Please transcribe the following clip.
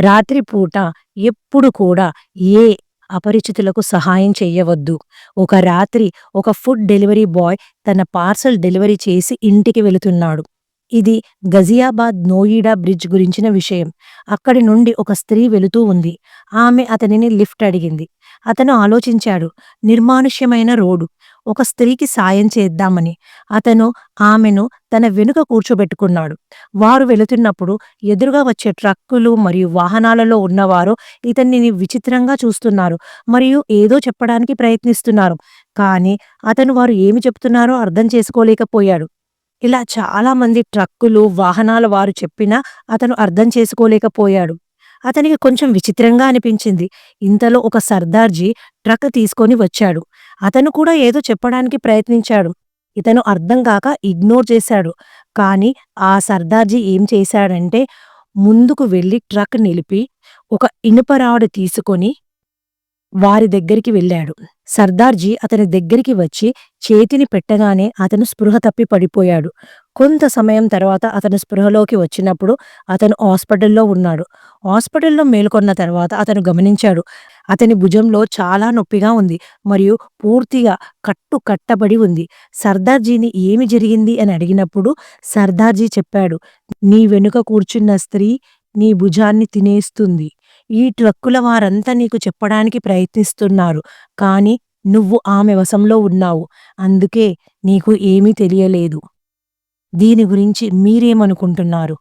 రాత్రిపూట ఎప్పుడు కూడా ఏ అపరిచితులకు సహాయం చెయ్యవద్దు. ఒక రాత్రి ఒక ఫుడ్ డెలివరీ బాయ్ తన పార్సెల్ డెలివరీ చేసి ఇంటికి వెళుతున్నాడు. ఇది గజియాబాద్ నోయిడా బ్రిడ్జ్ గురించిన విషయం. అక్కడి నుండి ఒక స్త్రీ వెళుతూ ఉంది. ఆమె అతనిని లిఫ్ట్ అడిగింది. అతను ఆలోచించాడు. నిర్మానుష్యమైన రోడ్డు. ఒక స్త్రీకి సాయం చేద్దామని. అతను ఆమెను తన వెనుక కూర్చోబెట్టుకున్నాడు. వారు వెళుతున్నప్పుడు ఎదురుగా వచ్చే ట్రక్కులు మరియు వాహనాలలో ఉన్నవారు ఇతనిని విచిత్రంగా చూస్తున్నారు మరియు ఏదో చెప్పడానికి ప్రయత్నిస్తున్నారు. కానీ అతను వారు ఏమి చెప్తున్నారో అర్థం చేసుకోలేకపోయాడు. ఇలా చాలామంది ట్రక్కులు, వాహనాల వారు చెప్పినా అతను అర్థం చేసుకోలేకపోయాడు. అతనికి కొంచెం విచిత్రంగా అనిపించింది. ఇంతలో ఒక సర్దార్జీ ట్రక్ తీసుకొని వచ్చాడు. అతను కూడా ఏదో చెప్పడానికి ప్రయత్నించాడు. ఇతను అర్థం కాక ఇగ్నోర్ చేశాడు. కానీ ఆ సర్దార్జీ ఏం చేశాడంటే ముందుకు వెళ్లి ట్రక్ నిలిపి ఒక ఇనుప రాడ్ తీసుకొని వారి దగ్గరికి వెళ్ళాడు. సర్దార్జీ అతని దగ్గరికి వచ్చి చేతిని పెట్టగానే అతను స్పృహ తప్పి పడిపోయాడు. కొంత సమయం తర్వాత అతను స్పృహలోకి వచ్చినప్పుడు అతను హాస్పిటల్‌లో ఉన్నాడు. హాస్పిటల్‌లో మేలుకొన్న తర్వాత అతను గమనించాడు. అతని భుజంలో చాలా నొప్పిగా ఉంది మరియు పూర్తిగా కట్టబడి ఉంది. సర్దార్జీని ఏమి జరిగింది అని అడిగినప్పుడు సర్దార్జీ చెప్పాడు, "నీ వెనుక కూర్చున్న స్త్రీ నీ భుజాన్ని తినేస్తుంది. ఈ ట్రక్కుల వారంతా నీకు చెప్పడానికి ప్రయత్నిస్తున్నారు. కానీ నువ్వు ఆమె వశంలో ఉన్నావు. అందుకే నీకు ఏమీ తెలియలేదు. దీని గురించి మీరేమనుకుంటున్నారు?"